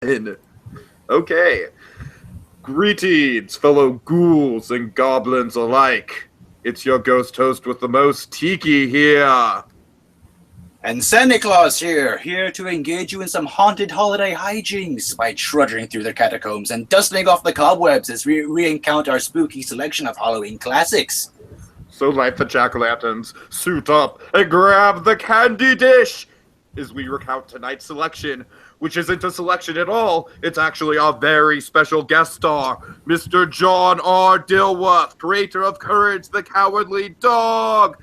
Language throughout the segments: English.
Okay. Greetings, fellow ghouls and goblins alike. It's your ghost host with the most, Tiki here. And SandyClaws here to engage you in some haunted holiday hijinks by trudging through the catacombs and dusting off the cobwebs as we re-encounter our spooky selection of Halloween classics. So light the jack-o'-lanterns, suit up, and grab the candy dish as we recount tonight's selection, which isn't a selection at all. It's actually a very special guest star, Mr. John R. Dilworth, creator of Courage the Cowardly Dog.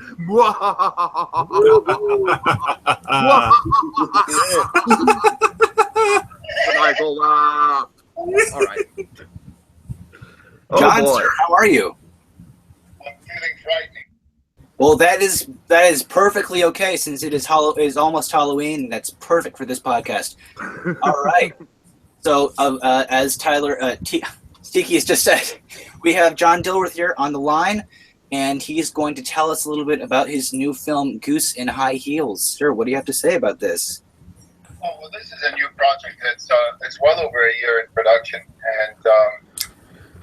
Michael laughed. All right. John, sir, how are you? I'm feeling frightening. Well, that is perfectly okay since it is almost Halloween. And that's perfect for this podcast. All right. So, as Tyler Tiki has just said, we have John Dilworth here on the line, and he's going to tell us a little bit about his new film, Goose in High Heels. Sir, what do you have to say about this? Oh, well, this is a new project. It's well over a year in production,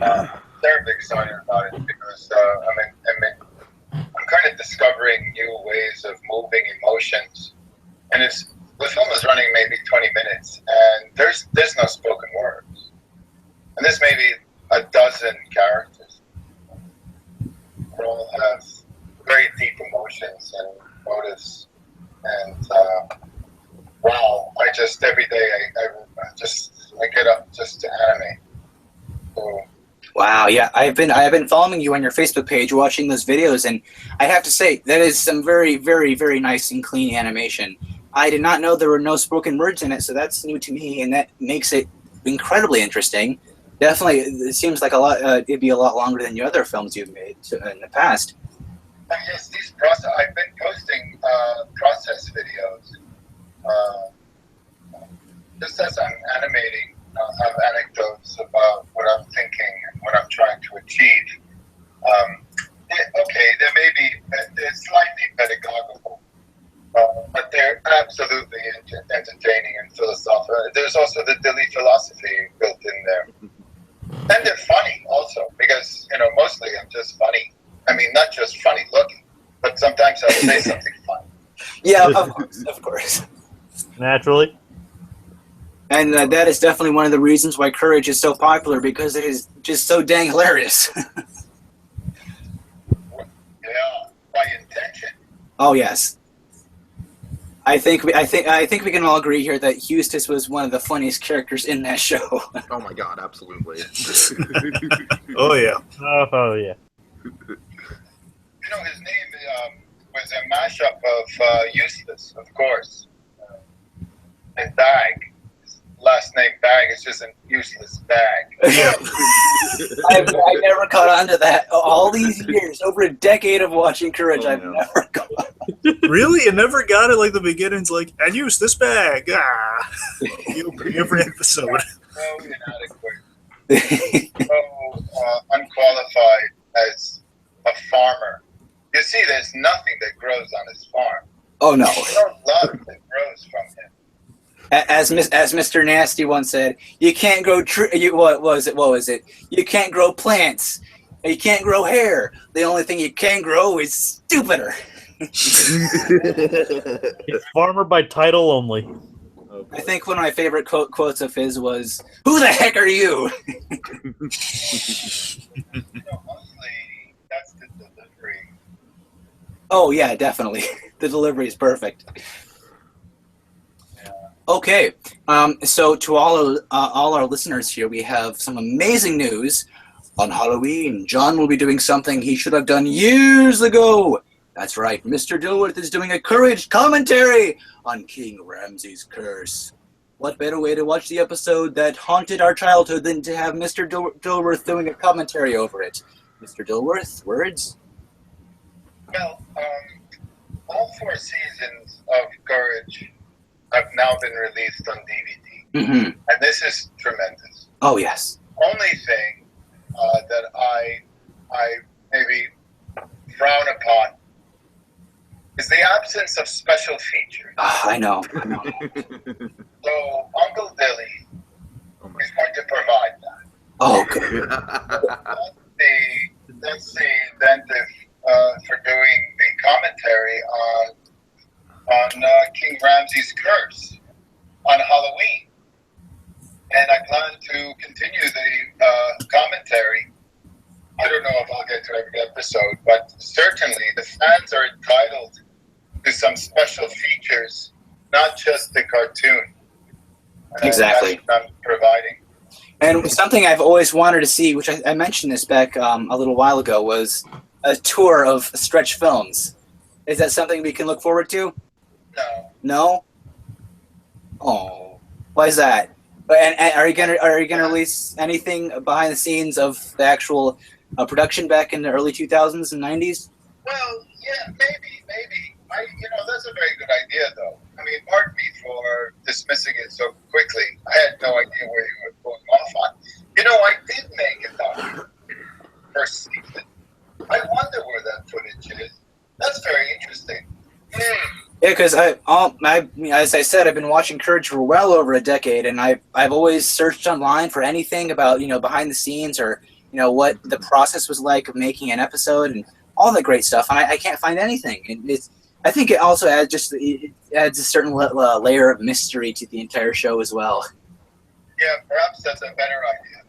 and terribly excited about it because I'm kind of discovering new ways of moving emotions, and the film is running maybe 20 minutes, and there's no spoken words, and there's maybe a dozen characters who all have very deep emotions and motives, and wow, every day I get up just to animate. So, Wow, yeah, I've been following you on your Facebook page, watching those videos, and I have to say that is some very, very, very nice and clean animation. I did not know there were no spoken words in it, so that's new to me, and that makes it incredibly interesting. Definitely, it seems like it'd be a lot longer than your other films you've made in the past. yes, I've been posting process videos. Just as I'm animating, I have anecdotes about what I'm thinking and what I'm trying to achieve. There may be they're slightly pedagogical, but they're absolutely entertaining and philosophical. There's also the Dilly philosophy built in there, and they're funny also because mostly I'm just funny. I mean, not just funny looking, but sometimes I'll say something funny. Yeah, of course. Naturally. And that is definitely one of the reasons why Courage is so popular, because it is just so dang hilarious. Yeah, by intention. Oh yes. I think we can all agree here that Eustace was one of the funniest characters in that show. Oh my god, absolutely. Oh yeah. Oh yeah. His name was a mashup of Eustace, of course, and Bag. His last name Bag is just an useless bag. I never caught on to that. All these years, over a decade of watching Courage, I've never caught on. Really? You never got it like the beginning's like, and use this bag. Every episode. So inadequate. So unqualified as a farmer. You see, there's nothing that grows on his farm. Oh no! There's no love that grows from him. As Mr. Nasty once said, you can't grow what was it? You can't grow plants. You can't grow hair. The only thing you can grow is stupider. He's farmer by title only. I think one of my favorite quotes of his was, "Who the heck are you?" Mostly that's the delivery. Oh yeah, definitely. The delivery is perfect. Yeah. Okay, so to all our listeners here, we have some amazing news. On Halloween, John will be doing something he should have done years ago. That's right, Mr. Dilworth is doing a Courage commentary on King Ramsay's Curse. What better way to watch the episode that haunted our childhood than to have Mr. Dilworth doing a commentary over it? Mr. Dilworth, words? Well, all 4 seasons of Courage have now been released on DVD, Mm-hmm. and this is tremendous. Oh, yes. Only thing that I maybe frown upon is the absence of special features. I know. So Uncle Dilly Oh, good. That's the incentive for doing the commentary on King Ramses' curse on Halloween, and I plan to continue the commentary. I don't know if I'll get to every episode, but certainly the fans are entitled to some special features, not just the cartoon. Exactly. That's what I'm providing. And something I've always wanted to see, which I mentioned this back a little while ago, was a tour of Stretch Films. Is that something we can look forward to? No. No? Oh, why is that? And are you gonna release anything behind the scenes of the actual production back in the early 2000s and 90s? Well, yeah, maybe. That's a very good idea, though. I mean, pardon me for dismissing it so quickly. I had no idea where you were going off on. I did make a document first season. I wonder where that footage is. That's very interesting. Yeah, because as I said, I've been watching Courage for well over a decade, and I've always searched online for anything about behind the scenes or what the process was like of making an episode and all that great stuff, and I can't find anything. And I think it also adds a certain layer of mystery to the entire show as well. Yeah, perhaps that's a better idea.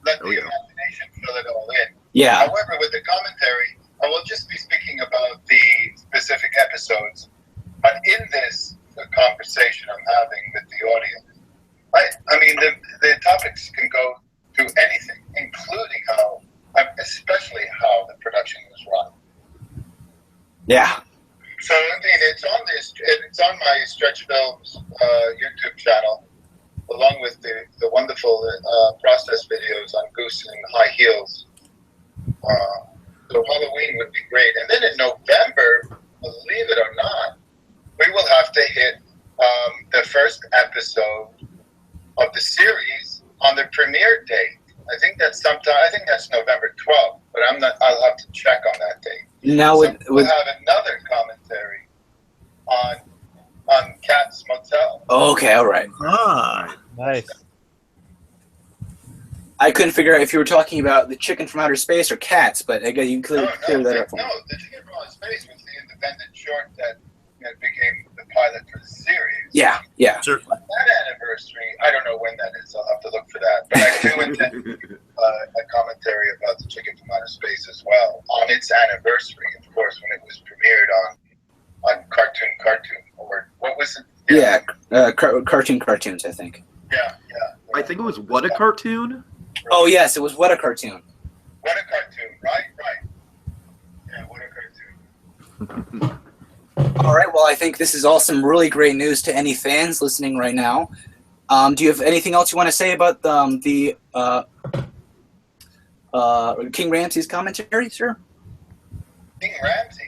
Let the imagination fill it all in. Yeah. However, with the commentary, I will just be speaking about the specific episodes. But in this conversation I'm having with the audience, I mean, the topics can go to anything, including especially how the production was run. Yeah. So, I mean, it's on my Stretch Films YouTube channel, along with the wonderful process videos on Goose and High Heels. So Halloween would be great. And then in November, believe it or not, we will have to hit the first episode of the series on the premiere date. I think that's November 12th, but I'll have to check on that date. Now we'll have another commentary on Cat's Motel. Okay, all right. Ah, Nice. I couldn't figure out if you were talking about the Chicken from Outer Space or Cats, but I guess you clear that up for me. No, the Chicken from Outer Space was the independent short that became the pilot for the series. Yeah. sure. That anniversary, I don't know when that is. I'll have to look for that. But I do intend to do a commentary about the Chicken from Outer Space as well on its anniversary, of course, when it was premiered on Cartoon, or what was it? Yeah, cartoons, I think. Yeah. I think it was What a Cartoon? Oh, yes, it was What a Cartoon. What a Cartoon, right. Yeah, What a Cartoon. All right, well, I think this is all some really great news to any fans listening right now. Do you have anything else you want to say about the King Ramses commentary, sir? King Ramses.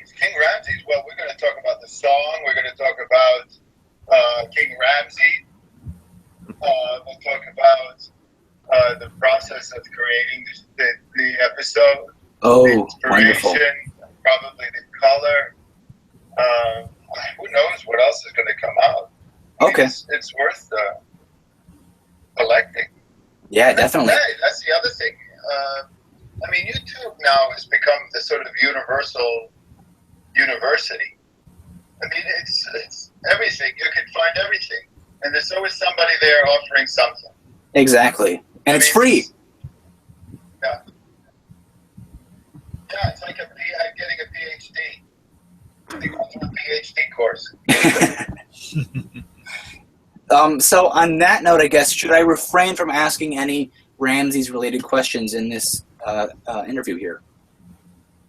Well, we're going to talk about the song. We're going to talk about King Ramses. We'll talk about the process of creating the episode. Oh, the inspiration, wonderful. Probably the color. Who knows what else is going to come out? Okay. It's worth collecting. Yeah, definitely. That's the other thing. I mean, YouTube now has become the sort of universal university. I mean, it's everything. You can find everything. And there's always somebody there offering something. Exactly. And it's free. Yeah. Yeah, it's like getting a PhD. You go through a PhD course. So on that note, I guess, should I refrain from asking any Ramses-related questions in this interview here?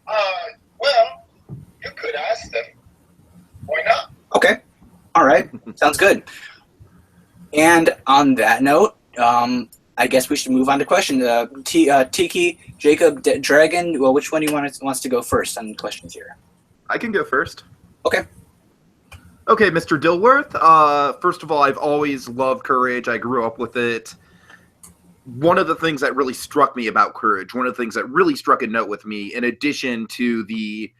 Well, you could ask them. Why not? Okay. All right. Sounds good. And on that note, I guess we should move on to questions. Tiki, Jacob, Dragon, well, which one do you wants to go first on questions here? I can go first. Okay. Okay, Mr. Dilworth. First of all, I've always loved Courage. I grew up with it. One of the things that really struck me about Courage, one of the things that really struck a note with me, in addition to the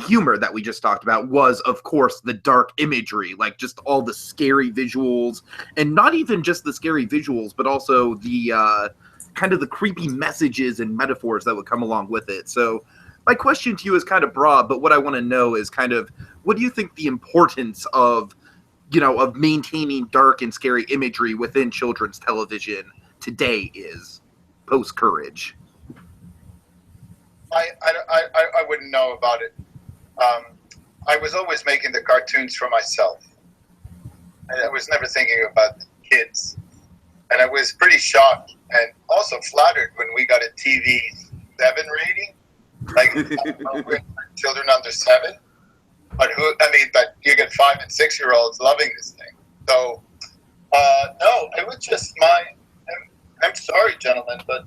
humor that we just talked about, was, of course, the dark imagery, like just all the scary visuals, and not even just the scary visuals, but also the kind of the creepy messages and metaphors that would come along with it. So my question to you is kind of broad, but what I want to know is kind of, what do you think the importance of, of maintaining dark and scary imagery within children's television today is, post-Courage? I wouldn't know about it. I was always making the cartoons for myself. I was never thinking about the kids. And I was pretty shocked and also flattered when we got a TV 7 rating. Like, children under 7. But but you get 5 and 6-year-olds loving this thing. So, no, it was just I'm sorry, gentlemen, but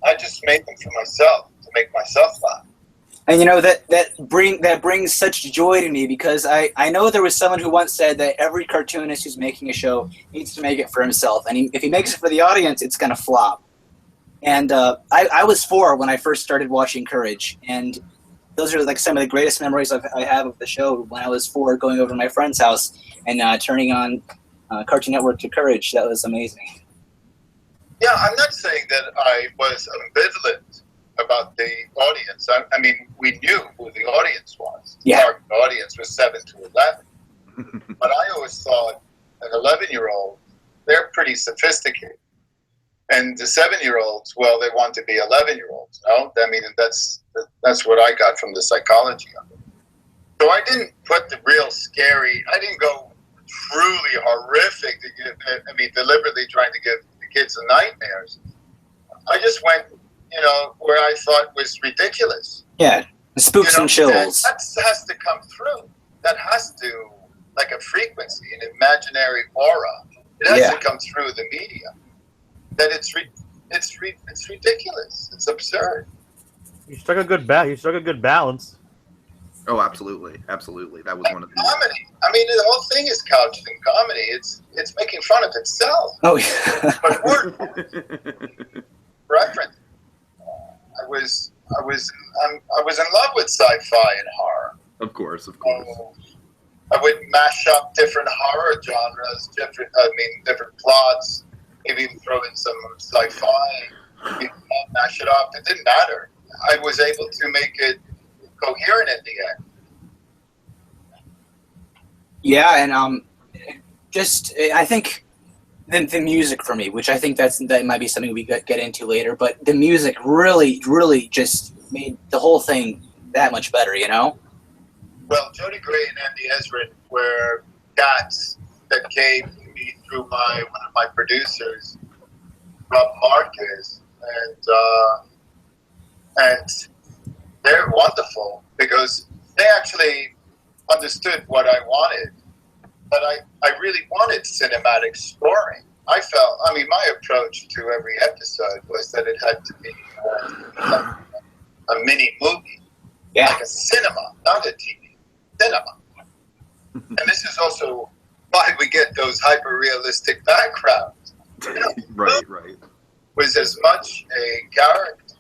I just made them for myself, to make myself laugh. And that brings such joy to me, because I know there was someone who once said that every cartoonist who's making a show needs to make it for himself, and if he makes it for the audience, it's going to flop. And I was 4 when I first started watching Courage, and those are like some of the greatest memories I have of the show. When I was 4, going over to my friend's house and turning on Cartoon Network to Courage, that was amazing. Yeah, I'm not saying that I was ambivalent about the audience. I mean, we knew who the audience was. Yeah. Our audience was 7 to 11. But I always thought an 11-year-old, they're pretty sophisticated. And the 7-year-olds, well, they want to be 11-year-olds. No? I mean, that's what I got from the psychology of it. So I didn't put the real scary, I didn't go truly horrific, deliberately trying to give the kids the nightmares. I just went, where I thought was ridiculous. Yeah, spooks and chills. That has to come through. That has to, like a frequency, an imaginary aura. It has to come through the media. That it's ridiculous. It's absurd. You struck a good balance. Oh, absolutely. That was one of the comedy. I mean, the whole thing is couched in comedy. It's making fun of itself. Oh, yeah. But we're reference. I was in love with sci-fi and horror. Of course. I would mash up different horror genres, different plots, maybe even throw in some sci-fi, mash it up. It didn't matter. I was able to make it coherent in the end. Yeah, and I think the music for me, which I think that might be something we get into later, but the music really, really just made the whole thing that much better, Well, Jody Gray and Andy Ezrin were cats that came to me through one of my producers, Rob Marquez, and they're wonderful because they actually understood what I wanted. But I really wanted cinematic scoring. My approach to every episode was that it had to be a mini movie. Yeah. Like a cinema, not a TV. Cinema. And this is also why we get those hyper-realistic backgrounds. Right. Was as much a character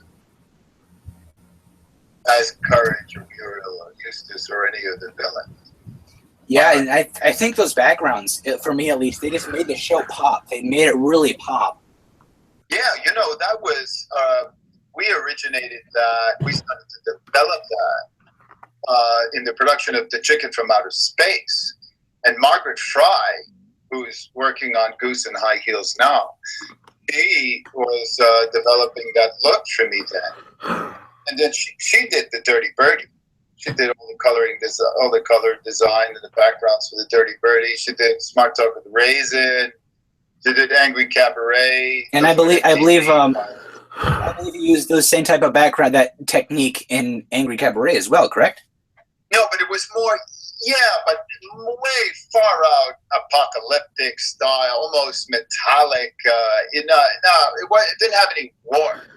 as Courage or Muriel or Eustace or any of the villains. Yeah, and I think those backgrounds, for me at least, they just made the show pop. They made it really pop. Yeah, that was, we originated that, we started to develop that in the production of The Chicken from Outer Space. And Margaret Fry, who's working on Goose and High Heels now, she was developing that look for me then. And then she did the Dirty Birdie. She did all the color design and the backgrounds for the Dirty Birdie. She did Smart Talk with Raisin. She did Angry Cabaret. And I believe you used those same type of background, that technique in Angry Cabaret as well, correct? No, but it was more, but way far out apocalyptic style, almost metallic. It didn't have any warmth.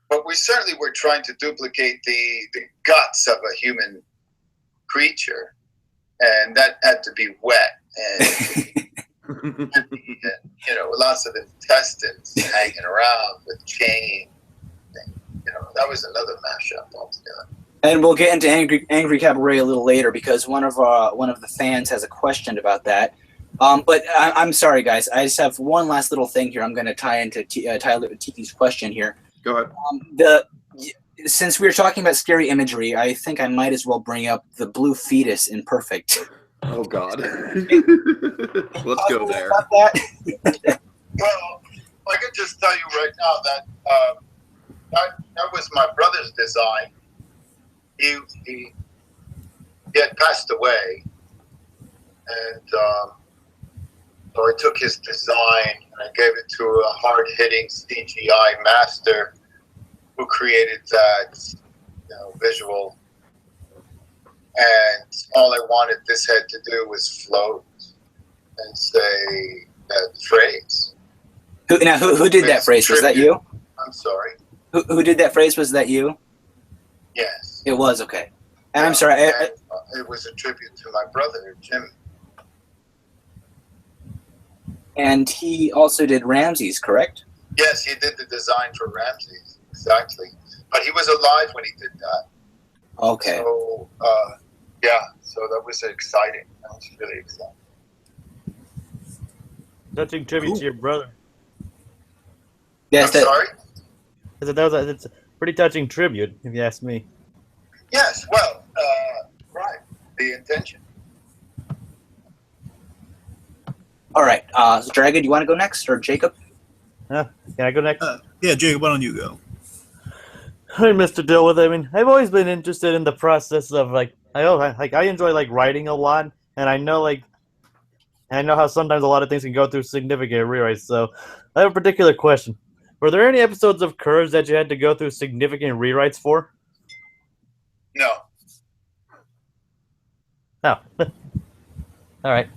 But we certainly were trying to duplicate the guts of a human creature, and that had to be wet and lots of intestines hanging around with chain. That was another mashup altogether. And we'll get into Angry Cabaret a little later because one of the fans has a question about that. But I'm sorry, guys. I just have one last little thing here. I'm going to tie into Tyler Tiki's question here. Go ahead. Since we were talking about scary imagery, I think I might as well bring up the blue fetus in Perfect. Oh God. Let's go there. About that? Well, I can just tell you right now that that was my brother's design. He had passed away, and so I took his design and I gave it to a hard-hitting CGI master who created that visual. And all I wanted this head to do was float and say that phrase. Who did that phrase? Was that you? I'm sorry. Who did that phrase? Was that you? Yes. It was, okay. And I'm sorry. It was a tribute to my brother, Jim. And he also did Ramses, correct? Yes, he did the design for Ramses, exactly. But he was alive when he did that. Okay. So, so that was exciting. That was really exciting. Touching tribute to your brother. Yes, I'm sorry? It's a pretty touching tribute, if you ask me. Yes, well, right. The intention. All right. So Dragon, do you want to go next, or Jacob? Can I go next? Yeah, Jacob, why don't you go? Hi, Mr. Dilworth. I mean, I've always been interested in the process of I enjoy writing a lot, and I know how sometimes a lot of things can go through significant rewrites. So, I have a particular question. Were there any episodes of Courage that you had to go through significant rewrites for? No. No. All right.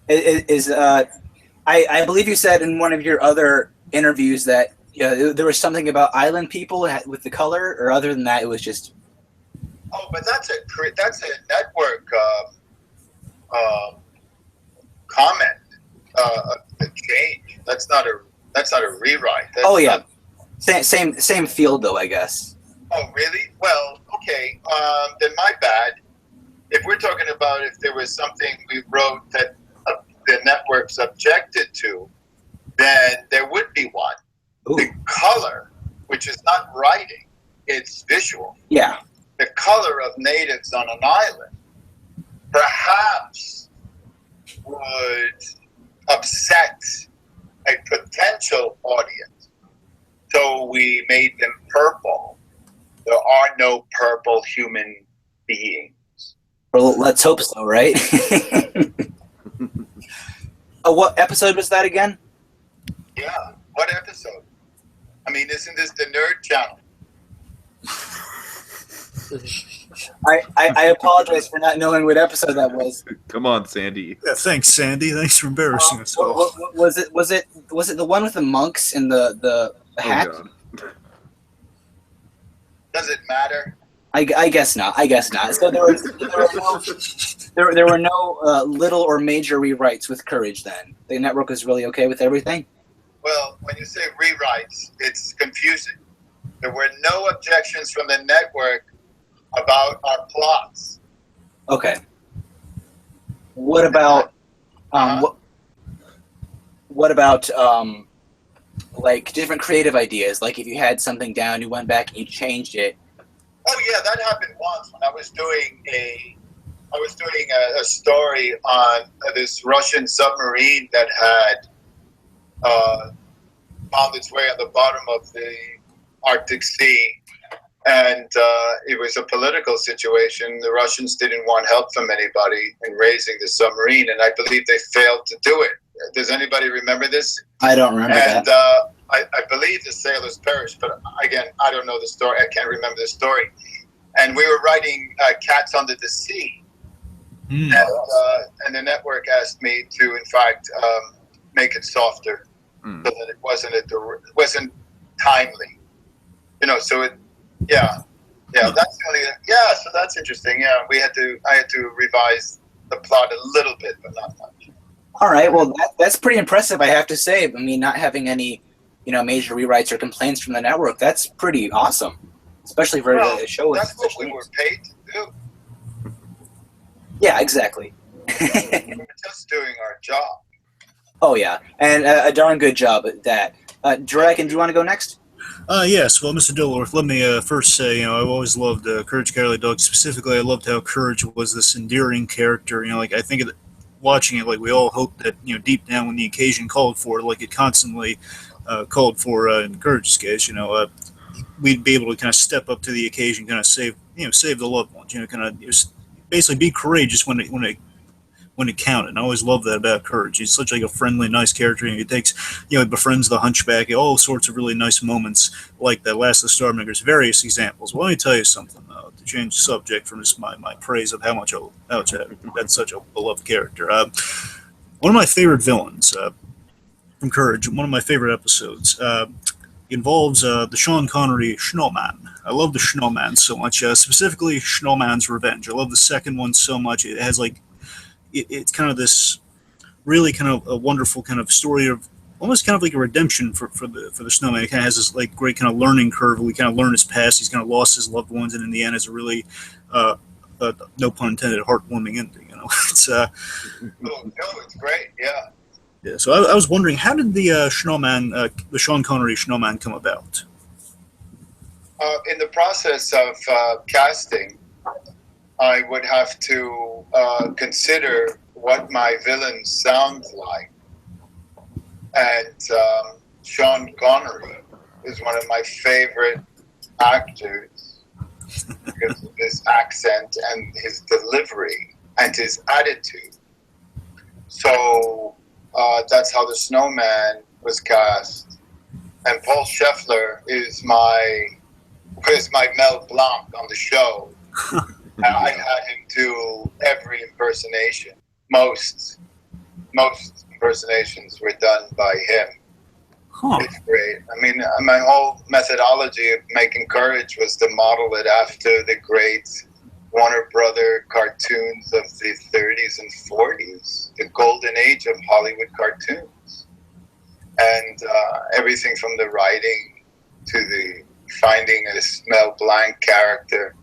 I believe you said in one of your other interviews that there was something about island people with the color, or other than that, it was just. Oh, but that's a network comment, a change. That's not a rewrite. That's Same field though, I guess. Oh, really? Well, okay. Then my bad. If we're talking about if there was something we wrote that the networks objected to, then there would be one. Ooh. The color, which is not writing, it's visual. Yeah. The color of natives on an island perhaps would upset a potential audience. So we made them purple. There are no purple human beings. Well, let's hope so, right? What episode was that again? Yeah, what episode? I mean, isn't this the Nerd Channel? I apologize for not knowing what episode that was. Come on, Sandy. Yeah, thanks, Sandy. Thanks for embarrassing us. Was it the one with the monks and the hat? Oh, God. Does it matter? I guess not. So there were no little or major rewrites with Courage then. The network was really okay with everything? Well, when you say rewrites, it's confusing. There were no objections from the network about our plots. Okay. What about what about like different creative ideas? Like if you had something down, you went back and you changed it. Oh yeah, that happened once when I was doing a story on this Russian submarine that had found its way on the bottom of the Arctic Sea, and it was a political situation. The Russians didn't want help from anybody in raising the submarine, and I believe they failed to do it. Does anybody remember this? I don't remember and, that. I believe the sailors perished, but again, I don't know the story. I can't remember the story. And we were writing Cats Under the Sea. And the network asked me to, in fact, make it softer so that it wasn't timely. So it, that's the only, so that's interesting. Yeah, I had to revise the plot a little bit, but not much. All right, well, that's pretty impressive, I have to say. I mean, not having any, major rewrites or complaints from the network, that's pretty awesome, especially for a show. That's what we were paid to do. Yeah, exactly. We're just doing our job. Oh yeah, and a darn good job at that. Dragon, do you want to go next? Yes. Well, Mr. Dilworth, let me first say, I've always loved Courage Cowardly Dog. Specifically, I loved how Courage was this endearing character. Like I think watching it, like we all hoped that, deep down when the occasion called for it, like it constantly called for in Courage's case, we'd be able to kind of step up to the occasion, kind of save the loved ones, kind of just basically be courageous when it counted. And I always loved that about Courage. He's such like a friendly, nice character. He takes, he befriends the Hunchback. All sorts of really nice moments like that. Last of the Stormbringers, various examples. Well, let me tell you something, to change the subject from just my praise of how much that's such a beloved character. One of my favorite villains from Courage, one of my favorite episodes, involves the Sean Connery Snowman. I love the Snowman so much, specifically Snowman's Revenge. I love the second one so much. It has like, it's kind of this really kind of a wonderful kind of story of almost kind of like a redemption for the Snowman. It kind of has this like great kind of learning curve. We kind of learn his past. He's kind of lost his loved ones, and in the end, it's a really no pun intended, heartwarming ending. It's Oh, no, it's great. Yeah. yeah. So I was wondering, how did the Snowman, the Sean Connery Snowman, come about? In the process of casting, I would have to consider what my villain sounds like. And Sean Connery is one of my favorite actors because of his accent and his delivery and his attitude. So that's how the Snowman was cast. And Paul Scheffler is my Mel Blanc on the show. And I had him do every impersonation. Most impersonations were done by him. Huh. It's great. I mean, my whole methodology of making Courage was to model it after the great Warner Brother cartoons of the 30s and 40s, the golden age of Hollywood cartoons. And everything from the writing to the finding a Mel Blanc character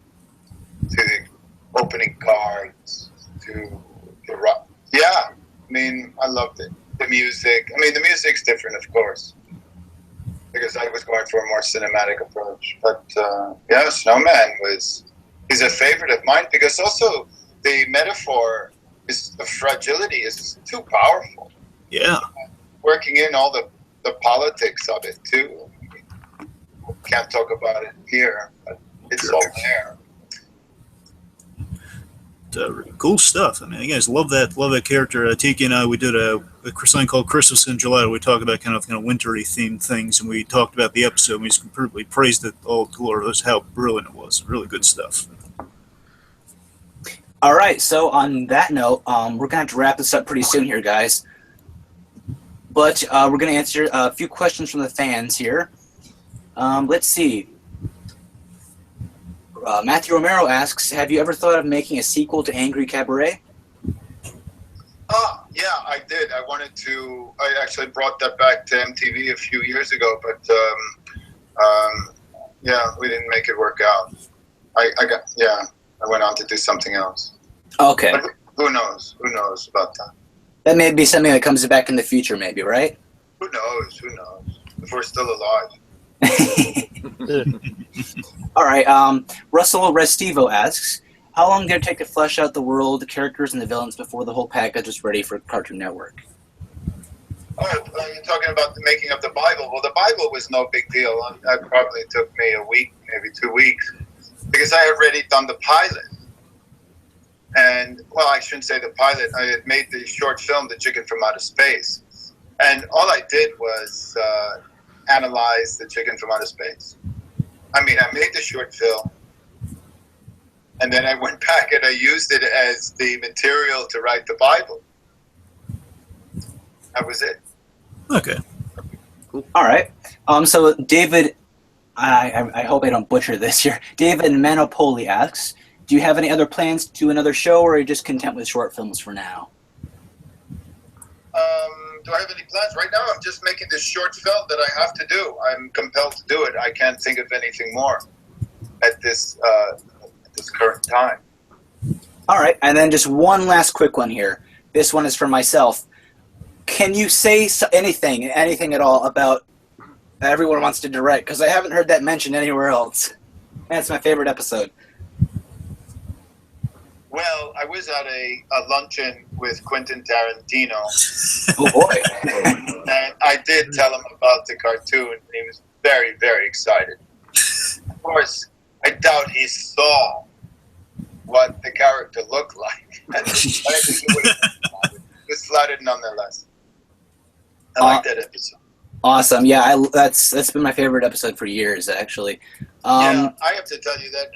to the opening cards to the rock. Yeah, I mean, I loved it. The music. I mean, the music's different, of course, because I was going for a more cinematic approach. But yeah, Snowman is a favorite of mine because also the metaphor of fragility is too powerful. Yeah. Working in all the politics of it too. Can't talk about it here, but it's all there. Cool stuff. I mean, you guys love that character. Tiki and I, we did a something called Christmas in July. We talked about kind of wintry themed things, and we talked about the episode. And we completely praised it all glory. How brilliant it was. Really good stuff. All right. So on that note, we're gonna have to wrap this up pretty soon here, guys. But we're gonna answer a few questions from the fans here. Let's see. Matthew Romero asks, have you ever thought of making a sequel to Angry Cabaret? Yeah, I did. I actually brought that back to MTV a few years ago, but yeah, we didn't make it work out. I went on to do something else. Okay. But who knows? Who knows about that? That may be something that comes back in the future, maybe, right? Who knows? Who knows? If we're still alive. All right. Russell Restivo asks, how long did it take to flesh out the world, the characters, and the villains before the whole package was ready for Cartoon Network? Oh, you're talking about the making of the Bible. Well, the Bible was no big deal. That probably took me a week, maybe 2 weeks, because I had already done the pilot. And, well, I shouldn't say the pilot. I had made the short film, The Chicken from Outer Space. And all I did was analyze The Chicken from Outer Space. I mean, I made the short film, and then I went back and I used it as the material to write the Bible. That was it. Okay. Cool. All right. So David, I hope I don't butcher this here. David Manopoli asks, do you have any other plans to do another show, or are you just content with short films for now? Do I have any plans? Right now, I'm just making this short film that I have to do. I'm compelled to do it. I can't think of anything more at this current time. All right, and then just one last quick one here. This one is for myself. Can you say anything at all about Everyone Wants to Direct? Because I haven't heard that mentioned anywhere else. That's my favorite episode. Well, I was at a luncheon with Quentin Tarantino. Oh, boy. And I did tell him about the cartoon, and he was very, very excited. Of course, I doubt he saw what the character looked like. I think he would have excited nonetheless. I like that episode. Awesome. Yeah, that's been my favorite episode for years, actually. Yeah, I have to tell you that.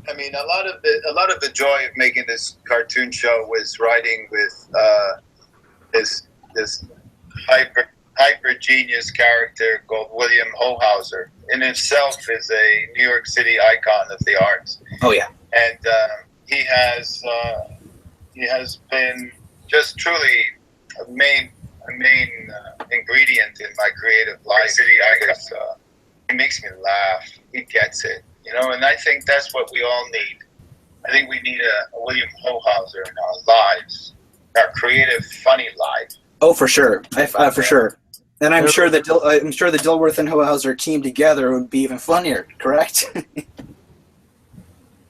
I mean, a lot of the joy of making this cartoon show was writing with this hyper genius character called William Hohauser. In himself, is a New York City icon of the arts. Oh yeah, and he has been just truly a main ingredient in my creative life. Because, he makes me laugh. He gets it, and I think that's what we all need. I think we need a William Hohauser in our lives, our creative, funny life. Oh, for sure, for sure. And I'm sure that Dilworth and Hohauser team together would be even funnier. Correct?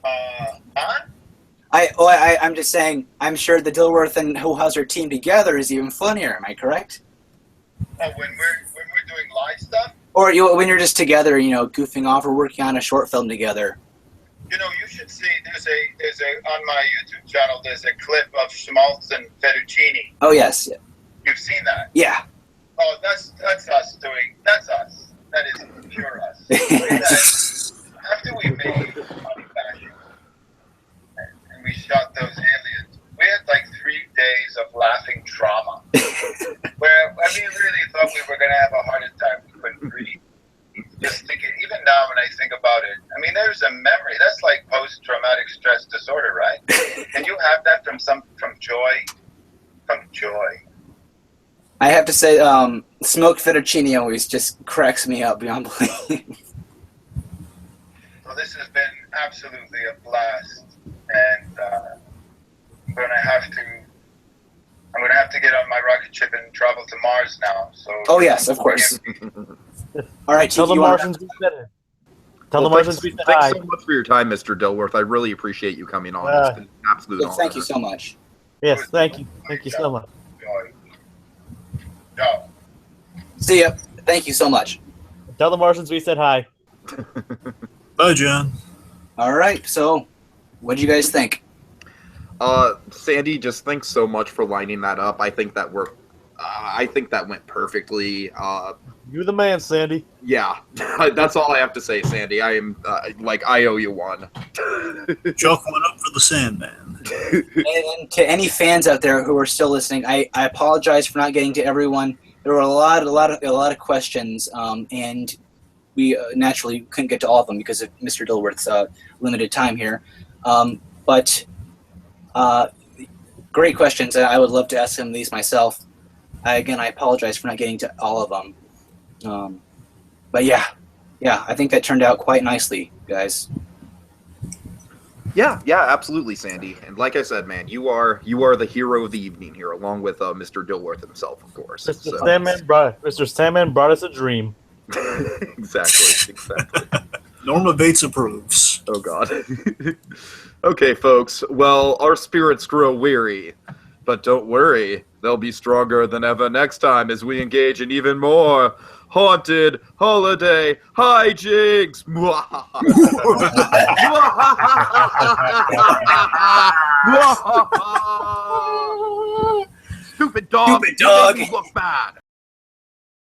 Huh? I'm just saying. I'm sure the Dilworth and Hohauser team together is even funnier. Am I correct? Oh, when we're doing live stuff. Or when you're just together, goofing off or working on a short film together. You should see. There's a on my YouTube channel. There's a clip of Schmaltz and Fettuccine. Oh yes. You've seen that? Yeah. Oh, that's us doing. That's us. That is pure us. After we made Money Fashion and we shot those aliens, we had like 3 days of laughing trauma. Where we really thought we were going to have a heart attack. We couldn't breathe. Just thinking, even now when I think about it, I mean, there's a memory. That's like post-traumatic stress disorder, right? Can you have that from joy? From joy. I have to say, smoked fettuccine always just cracks me up beyond belief. So this has been absolutely a blast, and I'm gonna have to get on my rocket ship and travel to Mars now. So. Oh yes, of course. All right, Tell the Martians we said it. Tell the Martians we said hi. Thanks so much for your time, Mr. Dilworth. I really appreciate you coming on. It's been an absolute honor. Thank you so much. Yes, thank you. Thank you so much. Ciao. See ya. Thank you so much. Tell the Martians we said hi. Bye, John. All right, so what do you guys think? Sandy, just thanks so much for lining that up. I think that went perfectly. You're the man, Sandy. Yeah, that's all I have to say, Sandy. I am I owe you one. Chalk went up for the Sandman. And to any fans out there who are still listening, I apologize for not getting to everyone. There were a lot of questions, and we naturally couldn't get to all of them because of Mr. Dilworth's limited time here. But great questions. I would love to ask him these myself. I apologize for not getting to all of them. But yeah, I think that turned out quite nicely, guys. Yeah, absolutely, Sandy. And like I said, man, you are the hero of the evening here, along with Mr. Dilworth himself, of course. Mr. Sandman brought us a dream. Exactly. Norma Bates approves. Oh, God. Okay, folks. Well, our spirits grow weary, but don't worry. They'll be stronger than ever next time as we engage in even more haunted holiday hijinks. Stupid dog. Stupid dog. You look bad.